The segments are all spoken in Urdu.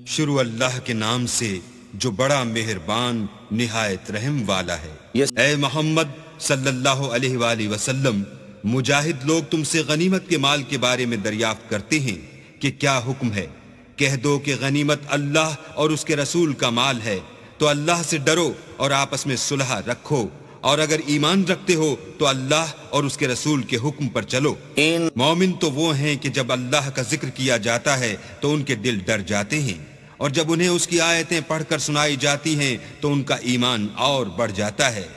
شروع اللہ کے نام سے جو بڑا مہربان نہایت رحم والا ہے۔ اے محمد صلی اللہ علیہ وآلہ وسلم، مجاہد لوگ تم سے غنیمت کے مال کے بارے میں دریافت کرتے ہیں کہ کیا حکم ہے۔ کہہ دو کہ غنیمت اللہ اور اس کے رسول کا مال ہے، تو اللہ سے ڈرو اور آپس میں صلح رکھو، اور اگر ایمان رکھتے ہو تو اللہ اور اس کے رسول کے حکم پر چلو۔ مومن تو وہ ہیں کہ جب اللہ کا ذکر کیا جاتا ہے تو ان کے دل ڈر جاتے ہیں، اور جب انہیں اس کی آیتیں پڑھ کر سنائی جاتی ہیں تو ان کا ایمان اور بڑھ جاتا ہے،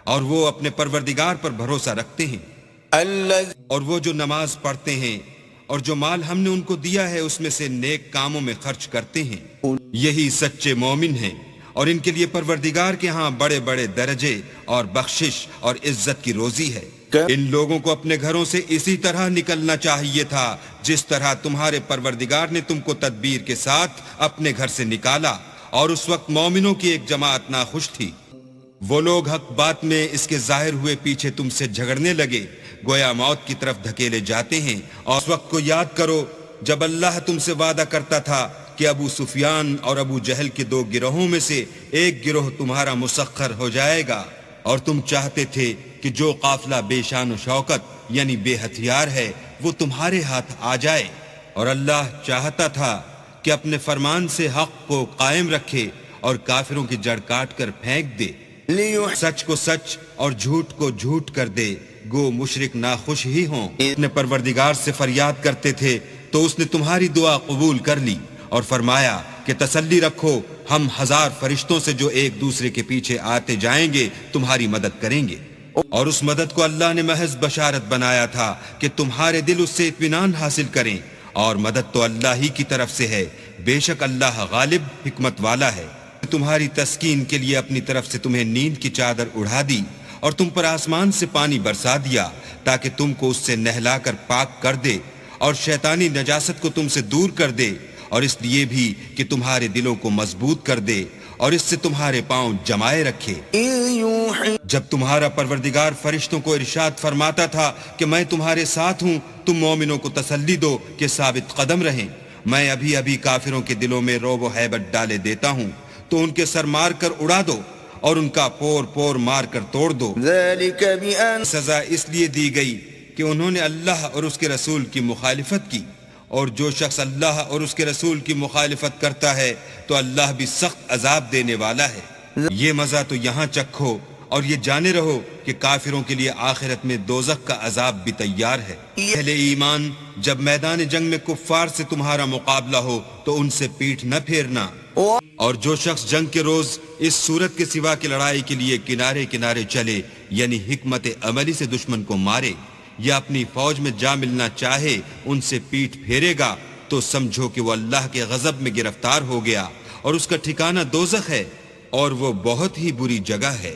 اور وہ اپنے پروردگار پر بھروسہ رکھتے ہیں، اور وہ جو نماز پڑھتے ہیں اور جو مال ہم نے ان کو دیا ہے اس میں سے نیک کاموں میں خرچ کرتے ہیں، یہی سچے مومن ہیں، اور ان کے لیے پروردگار کے ہاں بڑے بڑے درجے اور بخشش اور عزت کی روزی ہے۔ ان لوگوں کو اپنے گھروں سے اسی طرح نکلنا چاہیے تھا جس طرح تمہارے پروردگار نے تم کو تدبیر کے ساتھ اپنے گھر سے نکالا، اور اس وقت مومنوں کی ایک جماعت ناخوش تھی۔ وہ لوگ حق بات میں اس کے ظاہر ہوئے پیچھے تم سے جھگڑنے لگے، گویا موت کی طرف دھکیلے جاتے ہیں۔ اور اس وقت کو یاد کرو جب اللہ تم سے وعدہ کرتا تھا کہ ابو سفیان اور ابو جہل کے دو گروہوں میں سے ایک گروہ تمہارا مسخر ہو جائے گا، اور تم چاہتے تھے کہ جو قافلہ بے شان و شوکت یعنی بے ہتھیار ہے وہ تمہارے ہاتھ آ جائے، اور اللہ چاہتا تھا کہ اپنے فرمان سے حق کو قائم رکھے اور کافروں کی جڑ کاٹ کر پھینک دے، سچ کو سچ اور جھوٹ کو جھوٹ کر دے، گو مشرک ناخوش ہی ہوں۔ اپنے پروردگار سے فریاد کرتے تھے تو اس نے تمہاری دعا قبول کر لی اور فرمایا کہ تسلی رکھو، ہم 1000 فرشتوں سے جو ایک دوسرے کے پیچھے آتے جائیں گے تمہاری مدد کریں گے، اور اس مدد کو اللہ نے محض بشارت بنایا تھا کہ تمہارے دل اس سے اطمینان حاصل کریں، اور مدد تو اللہ ہی کی طرف سے ہے، بے شک اللہ غالب حکمت والا ہے۔ تمہاری تسکین کے لیے اپنی طرف سے تمہیں نیند کی چادر اڑا دی، اور تم پر آسمان سے پانی برسا دیا تاکہ تم کو اس سے نہلا کر پاک کر دے، اور شیطانی نجاست کو تم سے دور کر دے، اور اس لیے بھی کہ تمہارے دلوں کو مضبوط کر دے اور اس سے تمہارے پاؤں جمائے رکھے۔ جب تمہارا پروردگار فرشتوں کو ارشاد فرماتا تھا کہ میں تمہارے ساتھ ہوں، تم مومنوں کو تسلی دو کہ ثابت قدم رہیں، میں ابھی ابھی کافروں کے دلوں میں رعب و ہیبت ڈالے دیتا ہوں، تو ان کے سر مار کر اڑا دو اور ان کا پور پور مار کر توڑ دو۔ سزا اس لیے دی گئی کہ انہوں نے اللہ اور اس کے رسول کی مخالفت کی، اور جو شخص اللہ اور اس کے رسول کی مخالفت کرتا ہے تو اللہ بھی سخت عذاب دینے والا ہے۔ یہ مزہ تو یہاں چکھو، اور یہ جانے رہو کہ کافروں کے لیے آخرت میں دوزخ کا عذاب بھی تیار ہے۔ اہل ایمان، جب میدان جنگ میں کفار سے تمہارا مقابلہ ہو تو ان سے پیٹھ نہ پھیرنا، اور جو شخص جنگ کے روز اس صورت کے سوا کی لڑائی کے لیے کنارے کنارے چلے یعنی حکمت عملی سے دشمن کو مارے یا اپنی فوج میں جا ملنا چاہے ان سے پیٹھ پھیرے گا، تو سمجھو کہ وہ اللہ کے غضب میں گرفتار ہو گیا، اور اس کا ٹھکانہ دوزخ ہے، اور وہ بہت ہی بری جگہ ہے۔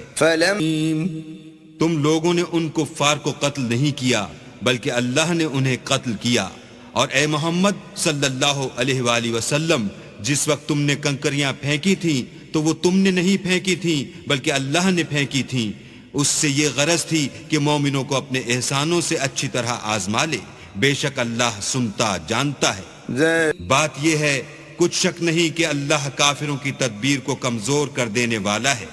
تم لوگوں نے ان کفار کو قتل نہیں کیا بلکہ اللہ نے انہیں قتل کیا، اور اے محمد صلی اللہ علیہ وآلہ وسلم، جس وقت تم نے کنکریاں پھینکی تھیں تو وہ تم نے نہیں پھینکی تھیں بلکہ اللہ نے پھینکی تھیں، اس سے یہ غرض تھی کہ مومنوں کو اپنے احسانوں سے اچھی طرح آزما لے، بے شک اللہ سنتا جانتا ہے۔ بات یہ ہے، کچھ شک نہیں کہ اللہ کافروں کی تدبیر کو کمزور کر دینے والا ہے۔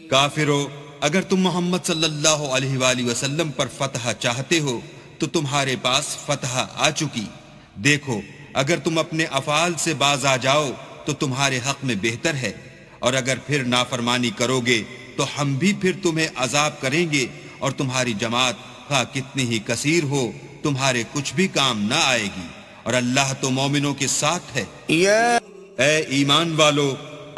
کافروں، اگر تم محمد صلی اللہ علیہ وآلہ وسلم پر فتح چاہتے ہو تو تمہارے پاس فتح آ چکی، دیکھو اگر تم اپنے افعال سے باز آ جاؤ تو تمہارے حق میں بہتر ہے، اور اگر پھر نافرمانی کرو گے تو ہم بھی پھر تمہیں عذاب کریں گے، اور تمہاری جماعت خواہ کتنی ہی کثیر ہو تمہارے کچھ بھی کام نہ آئے گی، اور اللہ تو مومنوں کے ساتھ ہے۔ اے ایمان والو،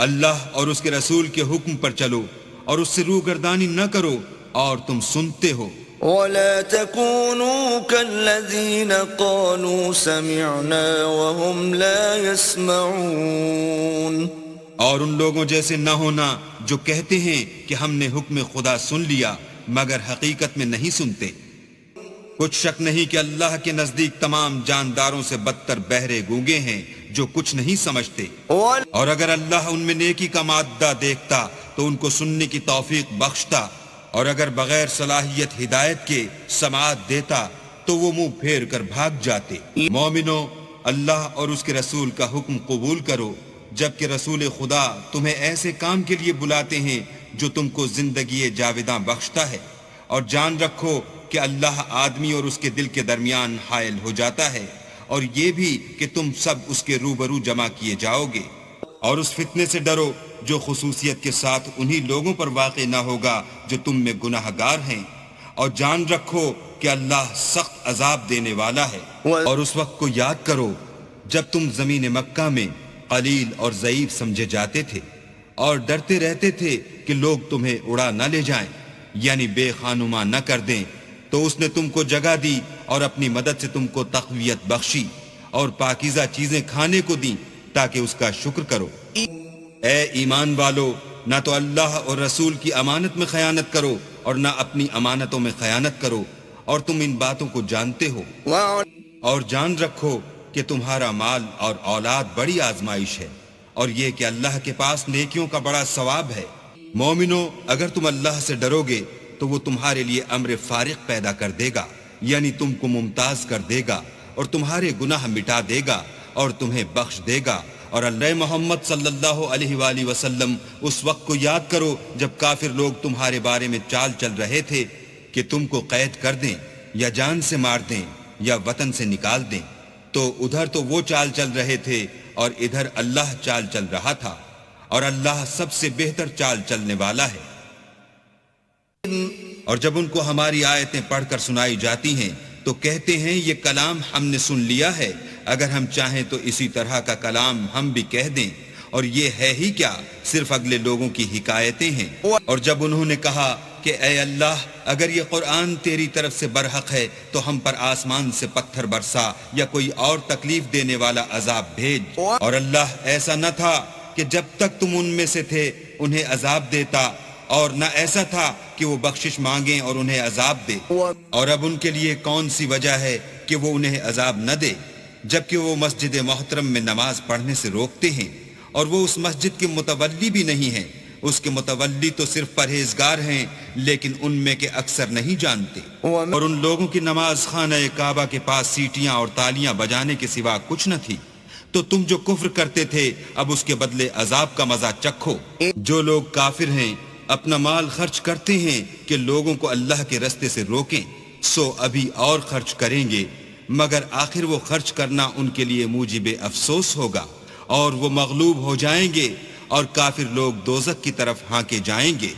اللہ اور اس کے رسول کے حکم پر چلو اور اس سے روگردانی نہ کرو، اور تم سنتے ہو۔ وَلَا تَكُونُوا كَالَّذِينَ قَالُوا سَمِعْنَا وَهُمْ لَا يَسْمَعُونَ، اور ان لوگوں جیسے نہ ہونا جو کہتے ہیں کہ ہم نے حکم خدا سن لیا مگر حقیقت میں نہیں سنتے۔ کچھ شک نہیں کہ اللہ کے نزدیک تمام جانداروں سے بدتر بہرے گونگے ہیں جو کچھ نہیں سمجھتے، اور اگر اللہ ان میں نیکی کا مادہ دیکھتا تو ان کو سننے کی توفیق بخشتا، اور اگر بغیر صلاحیت ہدایت کے سماعت دیتا تو وہ منہ پھیر کر بھاگ جاتے۔ مومنو، اللہ اور اس کے رسول کا حکم قبول کرو جبکہ رسول خدا تمہیں ایسے کام کے لیے بلاتے ہیں جو تم کو زندگی جاوداں بخشتا ہے، اور جان رکھو کہ اللہ آدمی اور اس کے دل کے درمیان حائل ہو جاتا ہے، اور یہ بھی کہ تم سب اس کے روبرو جمع کیے جاؤ گے، اور اس فتنے سے ڈرو جو خصوصیت کے ساتھ انہی لوگوں پر واقع نہ ہوگا جو تم میں گناہ گار ہیں، اور جان رکھو کہ اللہ سخت عذاب دینے والا ہے۔ اور اس وقت کو یاد کرو جب تم زمین مکہ میں قلیل اور ضعیف سمجھے جاتے تھے اور ڈرتے رہتے تھے کہ لوگ تمہیں اڑا نہ لے جائیں، یعنی بے خانما نہ کر دیں، تو اس نے تم کو جگہ دی اور اپنی مدد سے تم کو تقویت بخشی اور پاکیزہ چیزیں کھانے کو دیں تاکہ اس کا شکر کرو۔ اے ایمان والو، نہ تو اللہ اور رسول کی امانت میں خیانت کرو اور نہ اپنی امانتوں میں خیانت کرو، اور تم ان باتوں کو جانتے ہو، اور جان رکھو کہ تمہارا مال اور اولاد بڑی آزمائش ہے، اور یہ کہ اللہ کے پاس نیکیوں کا بڑا ثواب ہے۔ مومنو، اگر تم اللہ سے ڈرو گے تو وہ تمہارے لیے امر فارغ پیدا کر دے گا، یعنی تم کو ممتاز کر دے گا اور تمہارے گناہ مٹا دے گا اور تمہیں بخش دے گا۔ اور اللہ محمد صلی اللہ علیہ وآلہ وسلم، اس وقت کو یاد کرو جب کافر لوگ تمہارے بارے میں چال چل رہے تھے کہ تم کو قید کر دیں یا جان سے مار دیں یا وطن سے نکال دیں، تو ادھر تو وہ چال چل رہے تھے اور ادھر اللہ چال چل رہا تھا، اور اللہ سب سے بہتر چال چلنے والا ہے۔ اور جب ان کو ہماری آیتیں پڑھ کر سنائی جاتی ہیں تو کہتے ہیں یہ کلام ہم نے سن لیا ہے، اگر ہم چاہیں تو اسی طرح کا کلام ہم بھی کہہ دیں، اور یہ ہے ہی کیا، صرف اگلے لوگوں کی حکایتیں ہیں۔ اور جب انہوں نے کہا کہ اے اللہ، اگر یہ قرآن تیری طرف سے برحق ہے تو ہم پر آسمان سے پتھر برسا یا کوئی اور تکلیف دینے والا عذاب بھیج، اور اللہ ایسا نہ تھا کہ جب تک تم ان میں سے تھے انہیں عذاب دیتا، اور نہ ایسا تھا کہ وہ بخشش مانگیں اور انہیں عذاب دے۔ اور اب ان کے لیے کون سی وجہ ہے کہ وہ انہیں عذاب نہ دے، جبکہ وہ مسجد محترم میں نماز پڑھنے سے روکتے ہیں، اور وہ اس مسجد کے متولی بھی نہیں ہیں، اس کے متولی تو صرف پرہیزگار ہیں لیکن ان میں کے اکثر نہیں جانتے۔ اور ان لوگوں کی نماز خانہ کعبہ کے پاس سیٹیاں اور تالیاں بجانے کے سوا کچھ نہ تھی۔ تو تم جو کفر کرتے تھے اب اس کے بدلے عذاب کا مزہ چکھو۔ جو لوگ کافر ہیں اپنا مال خرچ کرتے ہیں کہ لوگوں کو اللہ کے رستے سے روکیں، سو ابھی اور خرچ کریں گے، مگر آخر وہ خرچ کرنا ان کے لیے موجب افسوس ہوگا، اور وہ مغلوب ہو جائیں گے، اور کافر لوگ دوزخ کی طرف ہانکے جائیں گے،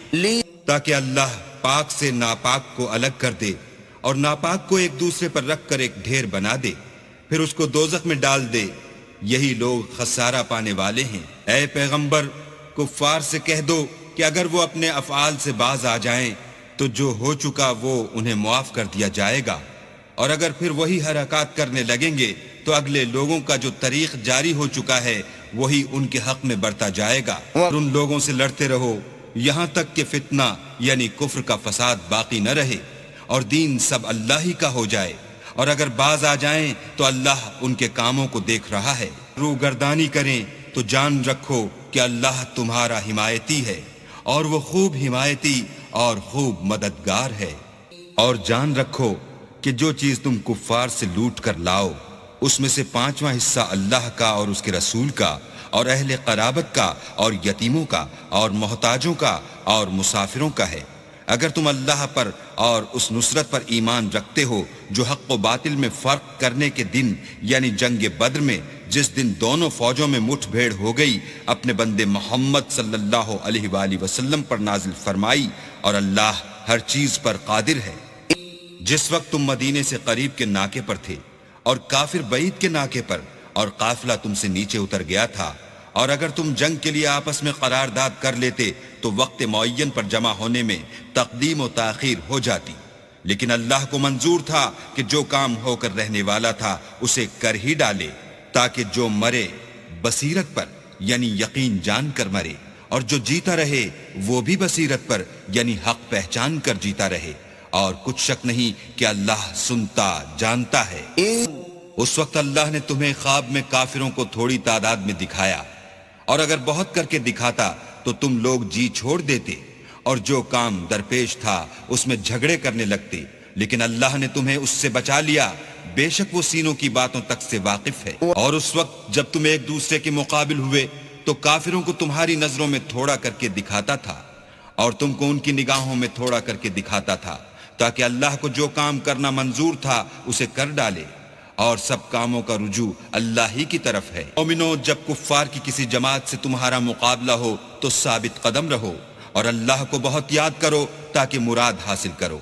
تاکہ اللہ پاک سے ناپاک کو الگ کر دے اور ناپاک کو ایک دوسرے پر رکھ کر ایک ڈھیر بنا دے، پھر اس کو دوزخ میں ڈال دے۔ یہی لوگ خسارہ پانے والے ہیں۔ اے پیغمبر، کفار سے کہہ دو کہ اگر وہ اپنے افعال سے باز آ جائیں تو جو ہو چکا وہ انہیں معاف کر دیا جائے گا، اور اگر پھر وہی حرکات کرنے لگیں گے تو اگلے لوگوں کا جو طریق جاری ہو چکا ہے وہی ان کے حق میں برتا جائے گا، اور ان لوگوں سے لڑتے رہو یہاں تک کہ فتنہ یعنی کفر کا فساد باقی نہ رہے اور دین سب اللہ ہی کا ہو جائے، اور اگر باز آ جائیں تو اللہ ان کے کاموں کو دیکھ رہا ہے۔ روگردانی کریں تو جان رکھو کہ اللہ تمہارا حمایتی ہے، اور وہ خوب حمایتی اور خوب مددگار ہے۔ اور جان رکھو کہ جو چیز تم کفار سے لوٹ کر لاؤ اس میں سے 5واں حصہ اللہ کا اور اس کے رسول کا اور اہل قرابت کا اور یتیموں کا اور محتاجوں کا اور مسافروں کا ہے۔ اگر تم اللہ پر اور اس نصرت پر ایمان رکھتے ہو جو حق و باطل میں فرق کرنے کے دن یعنی جنگ بدر میں جس دن دونوں فوجوں میں مٹھ بھیڑ ہو گئی اپنے بندے محمد صلی اللہ علیہ وآلہ وسلم پر نازل فرمائی، اور اللہ ہر چیز پر قادر ہے۔ جس وقت تم مدینے سے قریب کے ناکے پر تھے اور کافر بعید کے ناکے پر، اور قافلہ تم سے نیچے اتر گیا تھا، اور اگر تم جنگ کے لیے آپس میں قرارداد کر لیتے تو وقت معین پر جمع ہونے میں تقدیم و تاخیر ہو جاتی، لیکن اللہ کو منظور تھا کہ جو کام ہو کر رہنے والا تھا اسے کر ہی ڈالے، تاکہ جو مرے بصیرت پر یعنی یقین جان کر مرے، اور جو جیتا رہے وہ بھی بصیرت پر یعنی حق پہچان کر جیتا رہے، اور کچھ شک نہیں کہ اللہ سنتا جانتا ہے۔ اس وقت اللہ نے تمہیں خواب میں کافروں کو تھوڑی تعداد میں دکھایا، اور اگر بہت کر کے دکھاتا تو تم لوگ جی چھوڑ دیتے، اور جو کام درپیش تھا اس میں جھگڑے کرنے لگتے، لیکن اللہ نے تمہیں اس سے بچا لیا، بے شک وہ سینوں کی باتوں تک سے واقف ہے۔ اور اس وقت جب تم ایک دوسرے کے مقابل ہوئے تو کافروں کو تمہاری نظروں میں تھوڑا کر کے دکھاتا تھا اور تم کو ان کی نگاہوں میں تھوڑا کر کے دکھاتا تھا، تاکہ اللہ کو جو کام کرنا منظور تھا اسے کر ڈالے، اور سب کاموں کا رجوع اللہ ہی کی طرف ہے۔ مومنو، جب کفار کی کسی جماعت سے تمہارا مقابلہ ہو تو ثابت قدم رہو اور اللہ کو بہت یاد کرو تاکہ مراد حاصل کرو،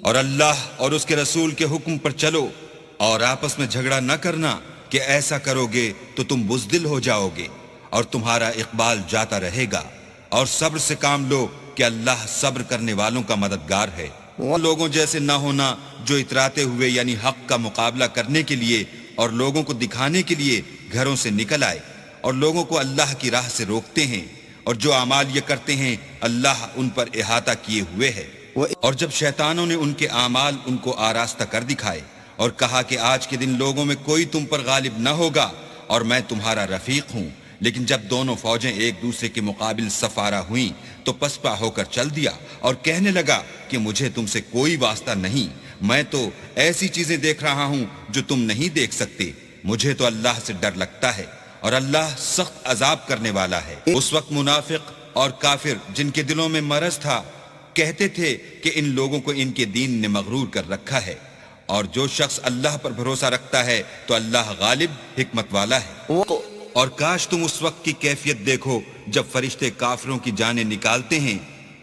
اور اللہ اور اس کے رسول کے حکم پر چلو، اور آپس میں جھگڑا نہ کرنا کہ ایسا کرو گے تو تم بزدل ہو جاؤ گے اور تمہارا اقبال جاتا رہے گا، اور صبر سے کام لو کہ اللہ صبر کرنے والوں کا مددگار ہے۔ وہ لوگوں جیسے نہ ہونا جو اتراتے ہوئے یعنی حق کا مقابلہ کرنے کے لیے اور لوگوں کو دکھانے کے لیے گھروں سے نکل آئے اور لوگوں کو اللہ کی راہ سے روکتے ہیں، اور جو اعمال یہ کرتے ہیں اللہ ان پر احاطہ کیے ہوئے ہے۔ اور جب شیطانوں نے ان کے اعمال ان کو آراستہ کر دکھائے اور کہا کہ آج کے دن لوگوں میں کوئی تم پر غالب نہ ہوگا اور میں تمہارا رفیق ہوں، لیکن جب دونوں فوجیں ایک دوسرے کے مقابل صف آرا ہوئیں تو پسپا ہو کر چل دیا اور کہنے لگا کہ مجھے تم سے کوئی واسطہ نہیں، میں تو ایسی چیزیں دیکھ رہا ہوں جو تم نہیں دیکھ سکتے، مجھے تو اللہ سے ڈر لگتا ہے اور اللہ سخت عذاب کرنے والا ہے۔ اس وقت منافق اور کافر جن کے دلوں میں مرض تھا کہتے تھے کہ ان لوگوں کو ان کے دین نے مغرور کر رکھا ہے، اور جو شخص اللہ پر بھروسہ رکھتا ہے تو اللہ غالب حکمت والا ہے۔ اور کاش تم اس وقت کی کیفیت دیکھو جب فرشتے کافروں کی جانیں نکالتے ہیں،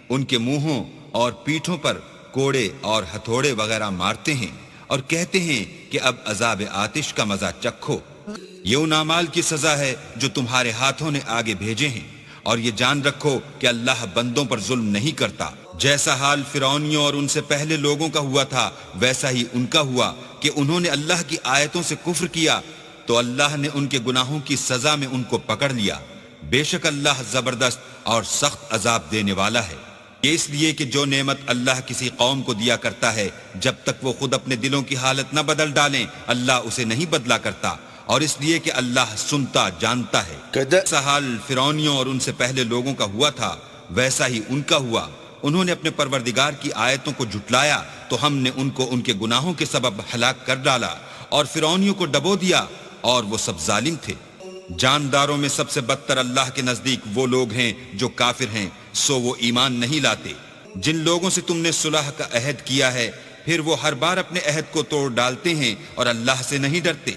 ان کے منہوں اور پیٹھوں پر کوڑے اور ہتھوڑے وغیرہ مارتے ہیں اور کہتے ہیں کہ اب عذاب آتش کا مزہ چکھو، یہ ان اعمال کی سزا ہے جو تمہارے ہاتھوں نے آگے بھیجے ہیں، اور یہ جان رکھو کہ اللہ بندوں پر ظلم نہیں کرتا۔ جیسا حال فرعونیوں اور ان سے پہلے لوگوں کا ہوا تھا ویسا ہی ان کا ہوا کہ انہوں نے اللہ کی آیتوں سے کفر کیا تو اللہ نے ان کے گناہوں کی سزا میں ان کو پکڑ لیا، بے شک اللہ زبردست اور سخت عذاب دینے والا ہے۔ یہ اس لیے کہ جو نعمت اللہ کسی قوم کو دیا کرتا ہے جب تک وہ خود اپنے دلوں کی حالت نہ بدل ڈالیں اللہ اسے نہیں بدلا کرتا، اور اس لیے کہ اللہ سنتا جانتا ہے۔ جیسا حال فرعونیوں اور ان سے پہلے لوگوں کا ہوا تھا ویسا ہی ان کا ہوا، انہوں نے اپنے پروردگار کی آیتوں کو جھٹلایا تو ہم نے ان کو ان کے گناہوں کے سبب ہلاک کر ڈالا اور فرعونیوں کو ڈبو دیا، اور وہ سب ظالم تھے۔ جانداروں میں سب سے بدتر اللہ کے نزدیک وہ لوگ ہیں جو کافر ہیں، سو وہ ایمان نہیں لاتے۔ جن لوگوں سے تم نے صلح کا عہد کیا ہے پھر وہ ہر بار اپنے عہد کو توڑ ڈالتے ہیں اور اللہ سے نہیں ڈرتے۔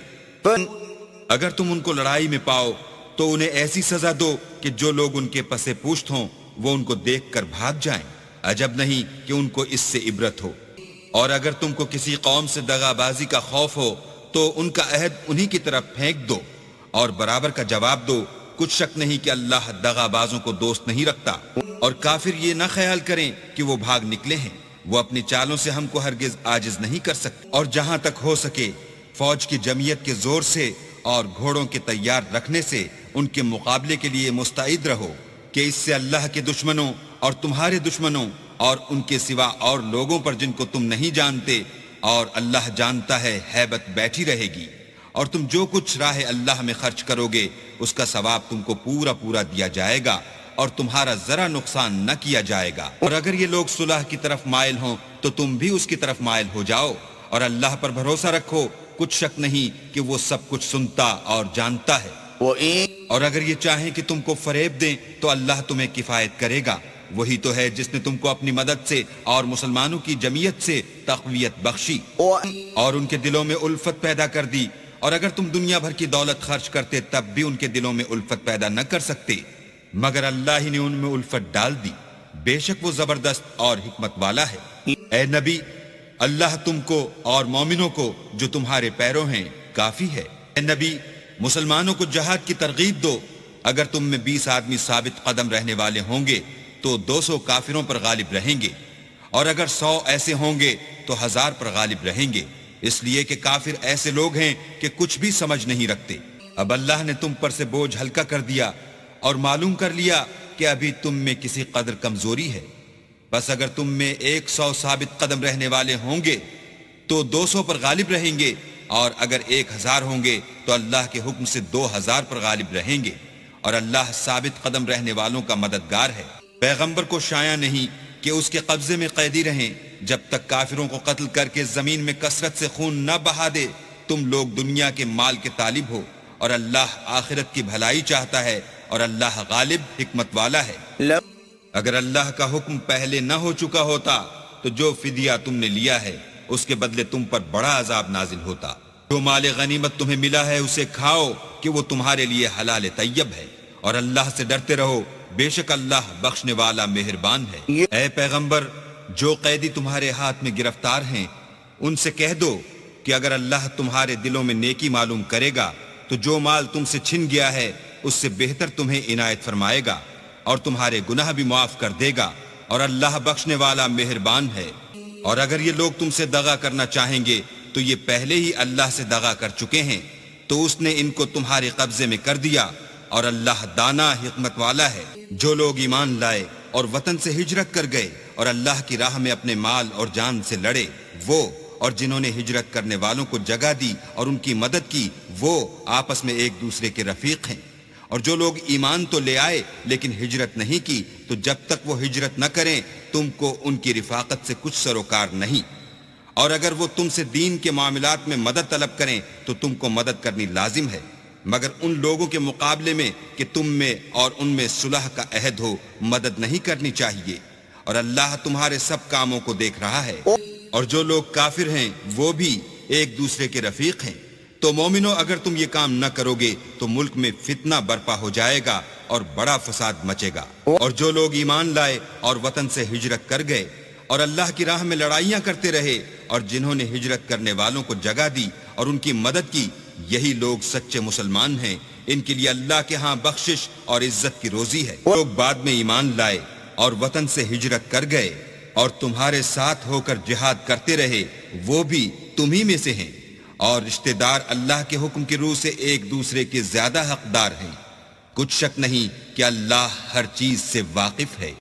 اگر تم ان کو لڑائی میں پاؤ تو انہیں ایسی سزا دو کہ جو لوگ ان کے پسے پوشت ہوں وہ ان کو دیکھ کر بھاگ جائیں، عجب نہیں کہ ان کو اس سے عبرت ہو۔ اور اگر تم کو کسی قوم سے دغا بازی کا خوف ہو تو ان کا عہد انہی کی طرف پھینک دو اور برابر کا جواب دو، کچھ شک نہیں کہ اللہ دغا بازوں کو دوست نہیں رکھتا۔ اور کافر یہ نہ خیال کریں کہ وہ بھاگ نکلے ہیں، وہ اپنی چالوں سے ہم کو ہرگز عاجز نہیں کر سکتے۔ اور جہاں تک ہو سکے فوج کی جمعیت کے زور سے اور گھوڑوں کے تیار رکھنے سے ان کے مقابلے کے لیے مستعد رہو، کہ اس سے اللہ کے دشمنوں اور تمہارے دشمنوں اور ان کے سوا اور لوگوں پر جن کو تم نہیں جانتے اور اللہ جانتا ہے ہیبت بیٹھی رہے گی، اور تم جو کچھ راہ اللہ میں خرچ کرو گے اس کا ثواب تم کو پورا پورا دیا جائے گا اور تمہارا ذرا نقصان نہ کیا جائے گا۔ اور اگر یہ لوگ صلح کی طرف مائل ہوں تو تم بھی اس کی طرف مائل ہو جاؤ، اور اللہ پر بھروسہ رکھو، کچھ شک نہیں کہ وہ سب کچھ سنتا اور جانتا ہے۔ اور اگر یہ چاہیں کہ تم کو فریب دیں تو اللہ تمہیں کفایت کرے گا، وہی تو ہے جس نے تم کو اپنی مدد سے اور مسلمانوں کی جمعیت سے تقویت بخشی اور ان کے دلوں میں الفت پیدا کر دی، اور اگر تم دنیا بھر کی دولت خرچ کرتے تب بھی ان کے دلوں میں الفت پیدا نہ کر سکتے، مگر اللہ ہی نے ان میں الفت ڈال دی، بے شک وہ زبردست اور حکمت والا ہے۔ اے نبی، اللہ تم کو اور مومنوں کو جو تمہارے پیرو ہیں کافی ہے۔ اے نبی، مسلمانوں کو جہاد کی ترغیب دو، اگر تم میں 20 آدمی ثابت قدم رہنے والے ہوں گے تو 200 کافروں پر غالب رہیں گے، اور اگر 100 ایسے ہوں گے تو 1000 پر غالب رہیں گے، اس لیے کہ کافر ایسے لوگ ہیں کہ کچھ بھی سمجھ نہیں رکھتے۔ اب اللہ نے تم پر سے بوجھ ہلکا کر دیا اور معلوم کر لیا کہ ابھی تم میں کسی قدر کمزوری ہے، بس اگر تم میں 100 ثابت قدم رہنے والے ہوں گے تو 200 پر غالب رہیں گے، اور اگر 1000 ہوں گے تو اللہ کے حکم سے 2000 پر غالب رہیں گے، اور اللہ ثابت قدم رہنے والوں کا مددگار ہے۔ پیغمبر کو شایع نہیں کہ اس کے قبضے میں قیدی رہیں جب تک کافروں کو قتل کر کے زمین میں کثرت سے خون نہ بہا دے۔ تم لوگ دنیا کے مال کے طالب ہو اور اللہ آخرت کی بھلائی چاہتا ہے اور اللہ غالب حکمت والا ہے۔ لو اگر اللہ کا حکم پہلے نہ ہو چکا ہوتا تو جو فدیہ تم نے لیا ہے اس کے بدلے تم پر بڑا عذاب نازل ہوتا۔ جو مال غنیمت تمہیں ملا ہے اسے کھاؤ کہ وہ تمہارے لیے حلال طیب ہے، اور اللہ سے ڈرتے رہو، بے شک اللہ بخشنے والا مہربان ہے۔ اے پیغمبر، جو قیدی تمہارے ہاتھ میں گرفتار ہیں ان سے کہہ دو کہ اگر اللہ تمہارے دلوں میں نیکی معلوم کرے گا تو جو مال تم سے چھن گیا ہے اس سے بہتر تمہیں عنایت فرمائے گا اور تمہارے گناہ بھی معاف کر دے گا، اور اللہ بخشنے والا مہربان ہے۔ اور اگر یہ لوگ تم سے دغا کرنا چاہیں گے تو یہ پہلے ہی اللہ سے دغا کر چکے ہیں، تو اس نے ان کو تمہارے قبضے میں کر دیا، اور اللہ دانا حکمت والا ہے۔ جو لوگ ایمان لائے اور وطن سے ہجرت کر گئے اور اللہ کی راہ میں اپنے مال اور جان سے لڑے، وہ اور جنہوں نے ہجرت کرنے والوں کو جگہ دی اور ان کی مدد کی، وہ آپس میں ایک دوسرے کے رفیق ہیں۔ اور جو لوگ ایمان تو لے آئے لیکن ہجرت نہیں کی، تو جب تک وہ ہجرت نہ کریں تم کو ان کی رفاقت سے کچھ سروکار نہیں، اور اگر وہ تم سے دین کے معاملات میں مدد طلب کریں تو تم کو مدد کرنی لازم ہے، مگر ان لوگوں کے مقابلے میں کہ تم میں اور ان میں صلح کا عہد ہو مدد نہیں کرنی چاہیے، اور اللہ تمہارے سب کاموں کو دیکھ رہا ہے۔ اور جو لوگ کافر ہیں وہ بھی ایک دوسرے کے رفیق ہیں۔ تو مومنو، اگر تم یہ کام نہ کرو گے تو ملک میں فتنہ برپا ہو جائے گا اور بڑا فساد مچے گا۔ اور جو لوگ ایمان لائے اور وطن سے ہجرت کر گئے اور اللہ کی راہ میں لڑائیاں کرتے رہے، اور جنہوں نے ہجرت کرنے والوں کو جگہ دی اور ان کی مدد کی، یہی لوگ سچے مسلمان ہیں۔ ان کے لیے اللہ کے ہاں بخشش اور عزت کی روزی ہے۔ لوگ بعد میں ایمان لائے اور وطن سے ہجرت کر گئے اور تمہارے ساتھ ہو کر جہاد کرتے رہے، وہ بھی تمہی میں سے ہیں، اور رشتہ دار اللہ کے حکم کی روح سے ایک دوسرے کے زیادہ حقدار ہیں۔ کچھ شک نہیں کہ اللہ ہر چیز سے واقف ہے۔